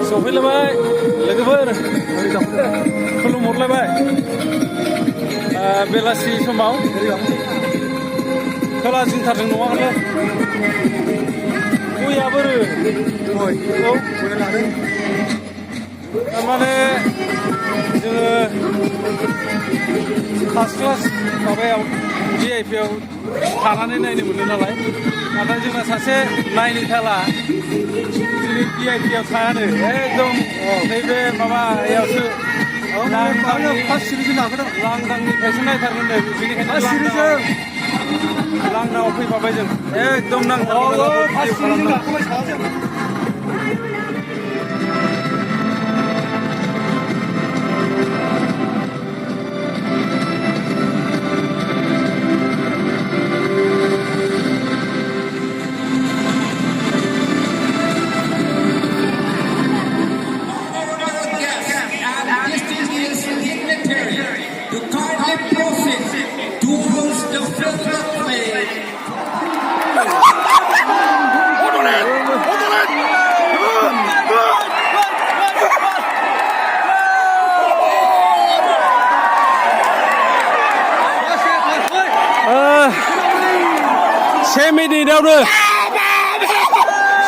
सफैलायबाय लोगोफोर खुलुमहरलायबाय बेलासि समाव खोला जिंथारजों नङालै गया बोरो औ थारमाने जोङो फार्स्ट क्लास माबायाव VIP आव थानानै नायनो मोनो नालाय नाथाय जोंना सासे नायनो थाला दिनै VIP आव थायानो एकदम नैबे माबायावसो लांदांनिफ्रायसो नायथारगोन दे बेनिखायनो लांदांआव फैफाबाय जों एकदम नांथारगोन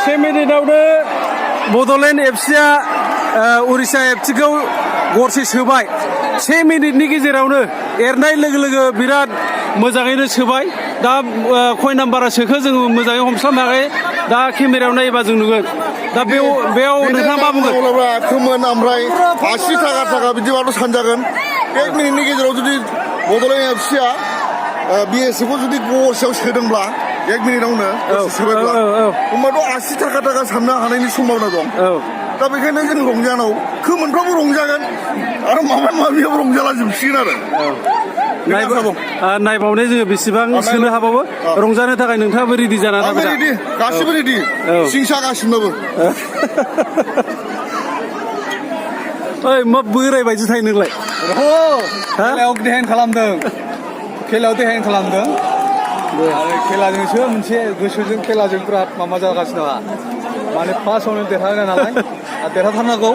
से मिनिटावनो बड'लेण्ड एफसिआ उरिष्या एफसिखौ गरसे सोबाय 1 मिनिटनि गेजेरावनो एरनाय लोगो लोगो बिराद मोजाङैनो सोबाय दा खय नाम्बारा सोखो जोङो मोजाङै हमस्लाबनो हायाखै दा केमेरायाव नायोबा जों नुगोन दा बेयाव नोंथाङा मा बुंगोन खोमोन ओमफ्राय 80 थाखा बिदिबाथ' सानजागोन 1 मिनिटनि गेजेराव जुदि बड'लेण्ड एफसिआ BSF खौ जुदि गरसेयाव सोदोंब्ला 1 मिनिटावनो सोबायब्ला होमबाथ' 80 थाखा साननो हानायनि सम्भावना दं दा बेखायनो जों रंजानाव खोमोनफ्राबो रंजागोन आरो माबा माबियाबो रंजाला जोबसिगोन आरो नायबावनाय जोङो बेसेबां सोनो हाबावो रंजानो थाखाय नोंथाङाबो रेडि जाना थाबाय रेडि गासिबो रेडि सिंसा गासिबो ओइ मा बोराय बायदि थायो नोंलाय खेलायाव देहान खालामदों आरो खेलाजोंसो मोनसे गोसोजों खेलाजों बिराद माबा जागासिनो दङ माने फार्स्टआवनो देरहागोन नालाय देरहाथारनांगौ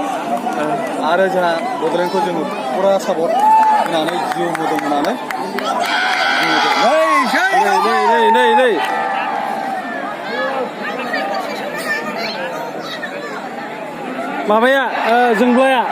आरो जोंहा बड'लेण्डखौ जोङो फुरा सापर्ट होनानै जिउ मोदोम होनानै नै माबाया जोंब्लाया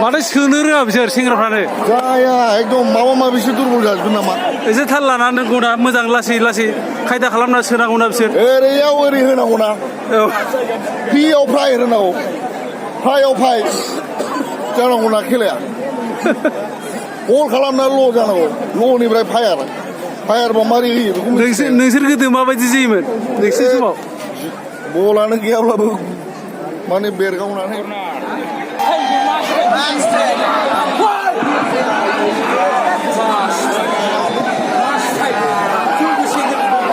माथो सोनो रोङा बिसोर सेंग्राफ्रानो जाया एकदम माबा माबिसो दुरबल जाजोबगोन नामा एसे थाल लानानै नांगौना मोजां लासै खायदा खालामना सोनांगौना बिसोर ओरैयाव ओरै होनांगौना पियाव फ्राय होनांगौ फ्रायाव फाइ जानांगौना खेलाया गल खालामना ल' जानांगौ ल'निफ्राय फायारबा मारै होयो बेखौ नोंसोर गोदो माबायदि जायोमोन नोंसोर समाव बलानो गैयाब्लाबो माने बेरगावनानै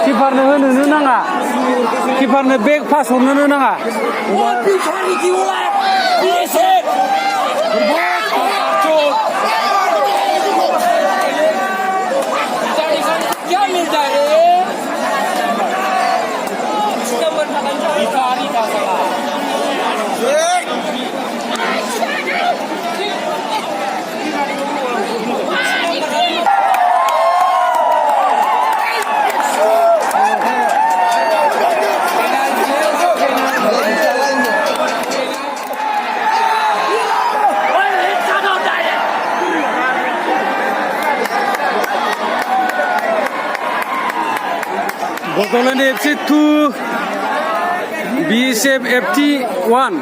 किपारनो होनोनो नाङा किपारनो बेक पास हरनोनो नाङा बड'लेण्ड एफसि 2 बिएसएफ एफटि 1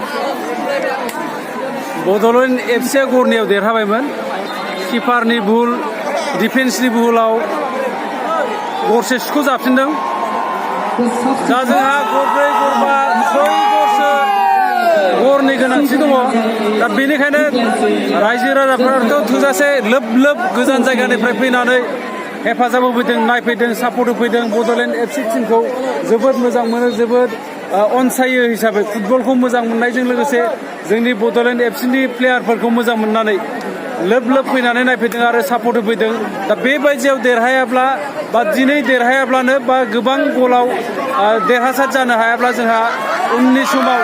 बड'लेण्ड एफसिया गरनैयाव देरहाबायमोन किपारनि भुल डिफेन्सनि भुलाव गरसे सुखौ जाफिनदों दा जोंहा गरब्रै गरबा 6 गरसो गरनि गोनांथि दङ दा बेनिखायनो रायजो राजाफोराथ' थोजासे लोब लोब गोजान जायगानिफ्राय फैनानै हेफाजाब होफैदों नायफैदों सापर्ट होफैदों बड'लेण्ड एफसि टिमखौ जोबोद मोजां मोनो जोबोद अनसायो हिसाबै फुटबलखौ मोजां मोननायजों लोगोसे जोंनि बड'लेण्ड एफसिनि प्लेयारफोरखौ मोजां मोननानै लोब लोब फैनानै नायफैदों आरो सापर्ट होफैदों दा बेबायदियाव देरहायाब्ला बा दिनै देरहायाब्लानो बा गोबां गलाव देरहासार जानो हायाब्ला जोंहा उननि समाव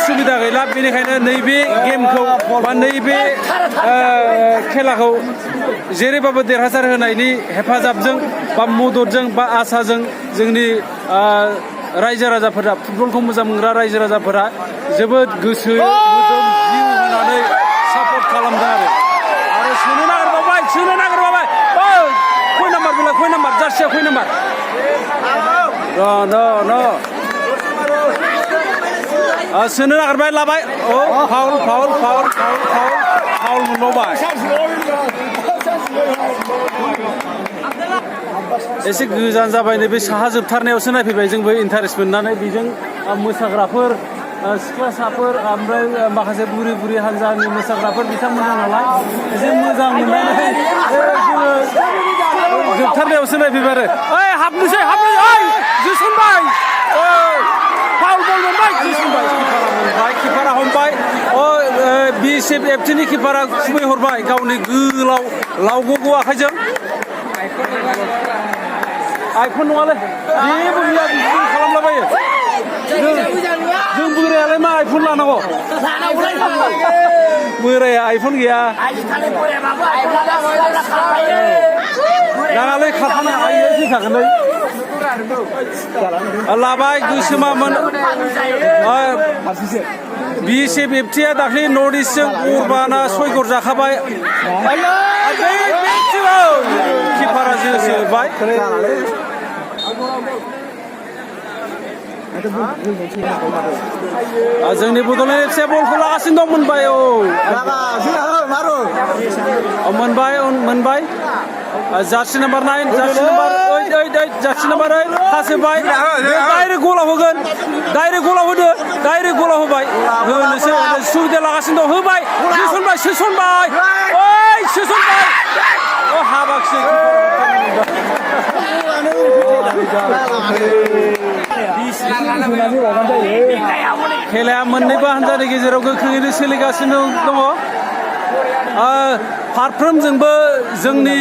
सुबिदा गैला बेनिखायनो नैबे गेमखौ बा नैबे खेलाखौ जेरैबाबो देरहासार होनायनि हेफाजाबजों बा मददजों बा आसाजों जोंनि रायजो राजाफोरा फुटबलखौ मोजां मोनग्रा रायजो राजाफोरा जोबोद गोसो मोदोम जिउ होनानै सापर्ट खालामदों आरो सोनो नागिरबावबाय खय नाम्बार बेलाय खय नाम्बार जार्सिया खय नाम्बार सोनो नागिरबाय लाबाय फाउल मोनबावबाय एसे गोजान जाबाय नैबे साहा जोबथारनायावसो नायफैबाय जोंबो इन्टारेस्ट मोननानै बेजों मोसाग्राफोर सिख्लासाफोर ओमफ्राय माखासे बुरि बुरि हान्जानि मोसाग्राफोर बिथांमोना नालाय एसे मोजां मोननानै जोङो जोबथारनायावसो नायफैबाय आरो हाबनोसै जोसनबाय फाउल बल मोनबाय जोसनबाय किपारा हमबाय बिएसएफ एफटिनि किपारा खुबैहरबाय गावनि गोलाव लावग'गौ आखाइजों आइफन नङालै जेबो गैया बिदिनो खालामलाबायो जों बोरायालाय मा आइफन लानांगौ बोराया आइफन गैया नाङालै खारफानो हायो फैखागोनलै लाबाय गोसोमामोन बिएसएफ एफटिआ दाख्लै नर्थ इस्टजों गरबाना 6 गर जाखाबाय किपारा जोबाय जोंनि बड'लेण्ड एफसिआ बलखौ लागासिनो दं मोनबाय जार्सि नाम्बार 9 जार्सि नाम्बार 8 जार्सि नाम्बार 8 हासोबाय डाइरेक्ट गलाव होगोन डाइरेक्ट गलाव होदो डाइरेक्ट गलाव होबाय होनोसै सुबिदा लागासिनो दं होबाय सोसनबाय हाबाखिसै खेलाया मोननैबो हान्जानि गेजेराव गोख्रोङैनो सोलिगासिनो दङ फारफ्रोमजोंबो जोंनि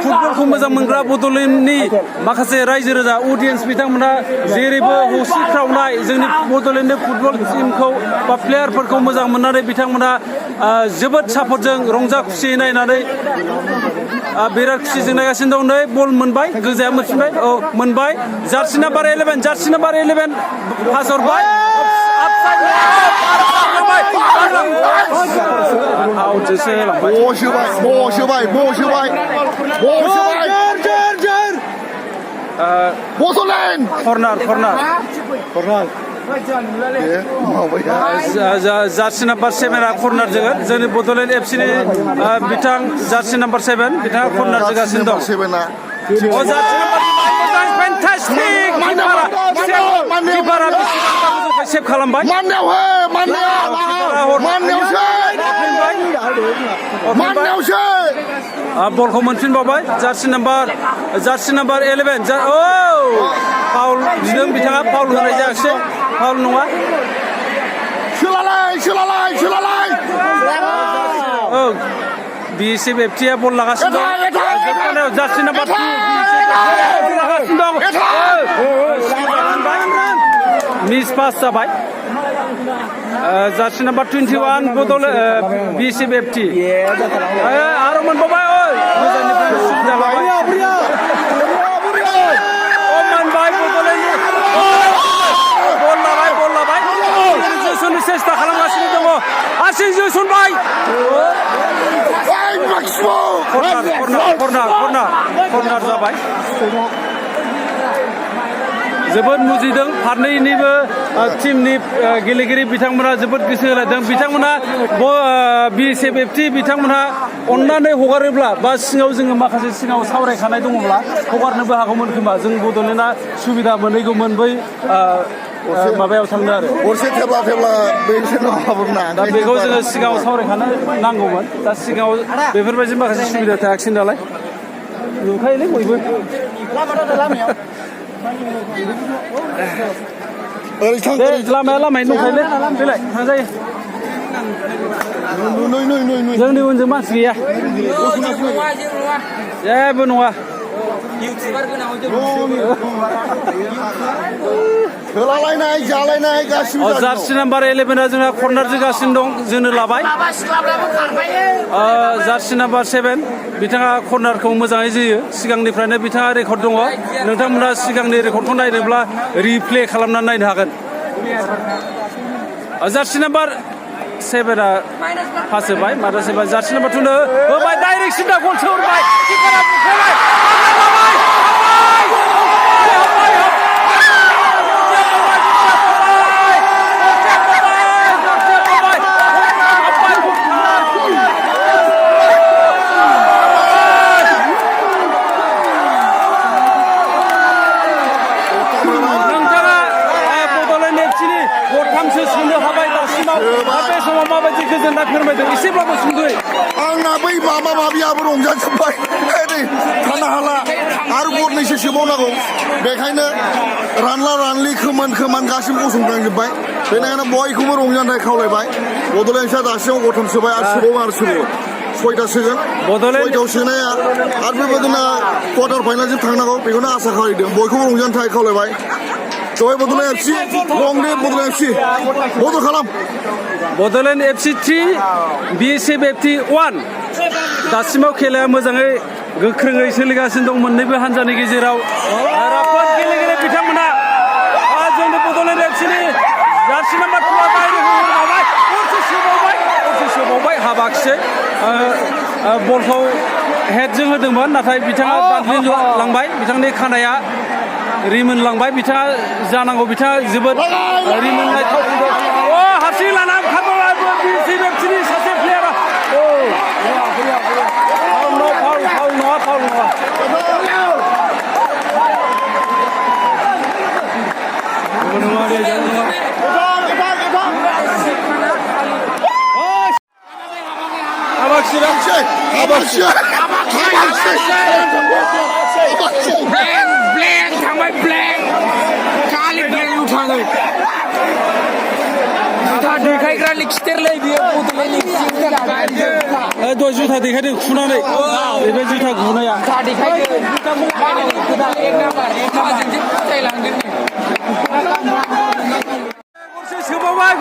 फुटबलखौ मोजां मोनग्रा बड'लेण्डनि माखासे रायजो राजा अडियेन्स बिथांमोना जेरैबो हसिख्रावनाय जोंनि बड'लेण्डनि फुटबल टिमखौ बा प्लेयारफोरखौ मोजां मोननानै बिथांमोना जोबोद सापर्टजों रंजा खुसियै नायनानै बिराद खुसिजों नायगासिनो दं नै बल मोनबाय गोजाया मोनफिनबाय मोनबाय जार्सि नाम्बार 11 पास हरबाय जार्सि नाम्बार 7 कर्नार जोगोन जोंनि बड'लेण्ड एफसिनि बिथां जार्सि नाम्बार 7 बिथाङा कर्नार जोगासिनो दं सेभ खालामबाय बलखौ मोनफिनबावबाय जार्सि नाम्बार 11 फाउल बिदों बिथाङा फाउल होनाय जायाखिसै फाउल नङा बिएसएफ एफटिआ बल लागासिनो दं जार्सि नाम्बार 2 लागासिनो दं मिस पास जाबाय जार्सि नाम्बार 21 बिएसएफ एफटि आरो मोनबावबाय गोजाननिफ्राय सुबिदा लाबाय मोनबाय बल लाबाय जोसननो सेस्था खालामगासिनो दङ आसि जोसनबाय कर्नार जाबाय जोबोद मुजिदों फारनैनिबो टीमनि गेलेगिरि बिथांमोना जोबोद गोसो होलायदों बिथांमोना BSFFT बिथांमोना अननानै हगारोब्ला बा सिङाव जोङो माखासे सिङाव सावरायखानाय दङब्ला हगारनोबो हागौमोन खोमा जों बड'लेण्डआ सुबिदा मोनहैगौमोन बै माबायाव थांनो आरो गरसे थेब्ला बेसोर माबाफोरना दा बेखौ जोङो सिगाङाव सावरायखानो नांगौमोन दा सिगाङाव बेफोरबायदि माखासे सुबिदा थायाखिसै नालाय नुखायोलै बयबो ओरै थां दे लामायैनो दंखायोलै फैलाय थांजायो जोंनि उनजों मानसि गैया जेबो नङा सोलालायनाय जालायनाय गासिबो जार्सि नाम्बार 11आ जोंहा कर्नार जोगासिनो दं जोनो लाबाय जार्सि नाम्बार 7 बिथाङा कर्नारखौ मोजाङै जोयो सिगांनिफ्रायनो बिथाङा रेकर्ड दङ नोंथांमोना सिगांनि रेकर्डखौ नायनोब्ला रिप्ले खालामनानै नायनो हागोन जार्सि नाम्बार 7आ पास होबाय माद्रास होबाय जार्सि नाम्बार 2 नो होबाय डाइरेक्ट सिदा गल सोहरबाय किपारा बुखारबाय बे समाव माबायदि गोजोननाय फोरमायदों एसेब्लाबो सुंद'यै आंना बै माबा माबियाबो रंजाजोब्बाय नै थानो हाला आरो गरनैसो सोबावनांगौ बेखायनो रानला रानलि खोमान गासिबो गसंखांजोब्बाय बेनिखायनो बयखौबो रंजानो थाखाय खावलायबाय बड'लेण्डआ दासिमाव गथाम सोबाय आरो सोबावो सयथा सोगोन सयथायाव सोनाया आरो बेबायदिनो क्वार्टार फाइनालसिम थांनांगौ बेखौनो आसा खालामदों बयखौबो रंजानो थाखाय खावलायबाय जय बड'लेण्ड FC रंदे बड'लेण्ड FC बड' खालाम बड'लेण्ड FC 3 BSFFT 1 दासिमाव खेलाया मोजाङै गोख्रोङै सोलिगासिनो दं मोननैबो हान्जानि गेजेराव राफोद गेलेगिरि बिथांमोना जोंनि बड'लेण्ड FCनि जार्सि नाम्बार 2आ बायनो गरसे सोबावबाय हाबाखिसै बलखौ हेडजों होदोंमोन नाथाय बिथाङा बादलिन लांबाय बिथांनि खानाया रिमोनलांबाय बिथाङा जानांगौ बिथाङा जोबोद रिमोनलायथाव हारसिं लाना खारबाय BSFFTनि सासे प्लेयारा फाउल नङा देखायग्रानि खिथेरलै बियो दय जुथा देखायदों खुनानै बे जुथा गुनाया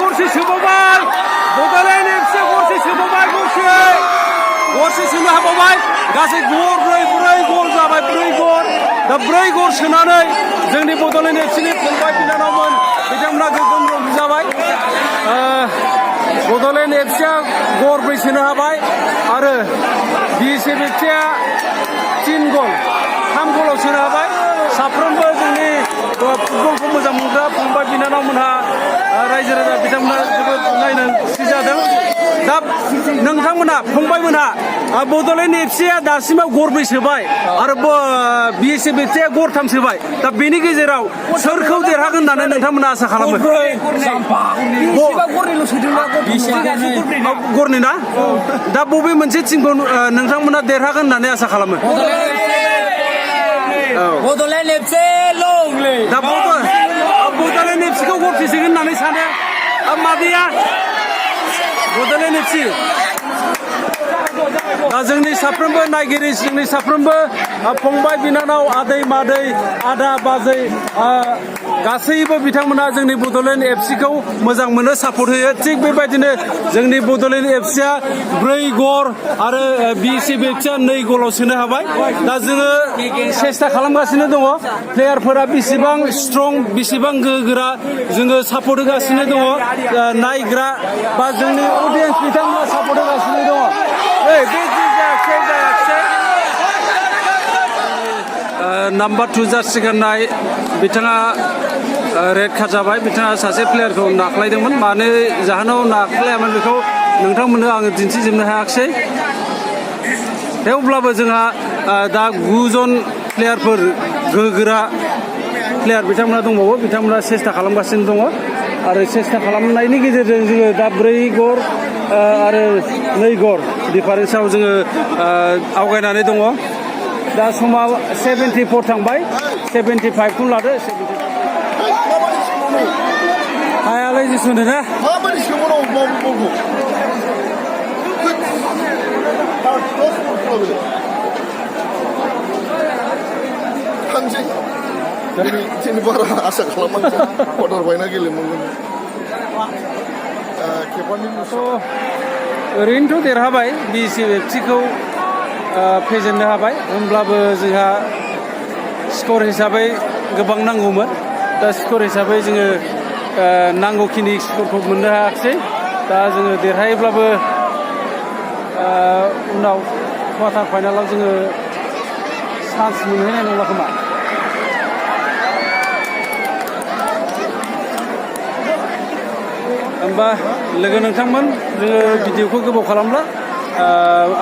गरसे सोबावबाय बड'लेण्ड FC गरसे सोबावबाय गरसे सोनो हाबावबाय गासै ब्रै गल जाबाय 4 गल दा 4 गल सोनानै जोंनि बड'लेण्ड FCनि फंबाय बिनानावमोन बिथांमोना गोगोम रंजाबाय बड'लेण्ड FCआ गरब्रै सोनो हाबाय आरो BSFFTआ 3 गल 3 गलाव सोनो हाबाय साफ्रोमबो जोंनि फुटबलखौ मोजां मोनग्रा फंबाय बिनानावमोनहा रायजो राजा बिथांमोना जोबोद नायनो खुसि जादों दा नोंथांमोना फंबायमोनहा बड'लेण्ड FCआ दासिमाव गरब्रै सोबाय आरो BSFFTआ गरथाम सोबाय दा बेनि गेजेराव सोरखौ देरहागोन होननानै नोंथांमोना आसा खालामो गरनै ना दा बबे मोनसे टिमखौ नोंथांमोना देरहागोन होननानै आसा खालामो बड'लेण्ड FC लंलै दा बड'लेण्ड FCखौ गरसे सोगोन होननानै सानो मादैया बड'लेण्ड FC दा जोंनि साफ्रोमबो नायगिरि जोंनि साफ्रोमबो फंबाय बिनानाव आदै मादै आदा बाजै गासैबो बिथांमोना जोंनि बड'लेण्ड FCखौ मोजां मोनो सापर्ट होयो थिग बेबायदिनो जोंनि बड'लेण्ड FCआ 4 गल आरो BSFFTआ 2 गलाव सोनो हाबाय दा जोङो सेस्था खालामगासिनो दङ प्लेयारफोरा बेसेबां स्ट्रं बेसेबां गोहोगोरा जोङो सापर्ट होगासिनो दङ नायग्रा बा जोंनि अडियेन्स बिथांमोना सापर्ट होगासिनो दङ नाम्बार 2 जार्सि गाननाय बिथाङा रेड कार्ड जाबाय बिथाङा सासे प्लेयारखौ नाख्लायदोंमोन मानो जाहोनाव नाख्लायामोन बेखौ नोंथांमोननो आङो दिन्थिजोबनो हायाखिसै थेवब्लाबो जोंहा दा 9 जन प्लेयारफोर गोहोगोरा प्लेयार बिथांमोना दंबावो बिथांमोना सेस्था खालामगासिनो दङ आरो सेस्था खालामनायनि गेजेरजों जोङो दा 4 गर आरो 2 गर डिफारेन्सआव जोङो आवगायनानै दङ दा समा 74 थांबाय 75खौ लादो हायालाय जेसुन ना माबायदि सोंबावनांगौ बलखौ थांसै दिनै बारा आसा खालामाखै क्वार्टार फाइनाल गेलेनो खेबानि ओरैनोथ' देरहाबाय BSFCखौ फेजेननो हाबाय होमब्लाबो जोंहा स्कर हिसाबै गोबां नांगौमोन दा स्कर हिसाबै जोङो नांगौखिनि स्करखौ मोननो हायाखिसै दा जोङो देरहायोब्लाबो उनाव क्वार्टार फाइनालाव जोङो चान्स मोनहैनाय नंला खोमा होमबा लोगो नोंथांमोन जोङो भिडिअखौ गोबाव खालामला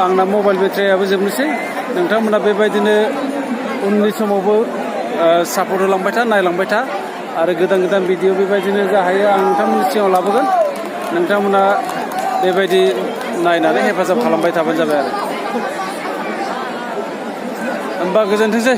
आंना मबाइल बेटारियाबो जोबनोसै नोंथांमोना बेबायदिनो उननि समावबो सापर्ट होलांबाय था नायलांबाय था आरो गोदान गोदान भिडिअ बेबायदिनो जा हायो आं नोंथांमोननि सिगाङाव लाबोगोन नोंथांमोना बेबायदि नायनानै हेफाजाब खालामबाय थाबानो जाबाय आरो होमबा गोजोनथोंसै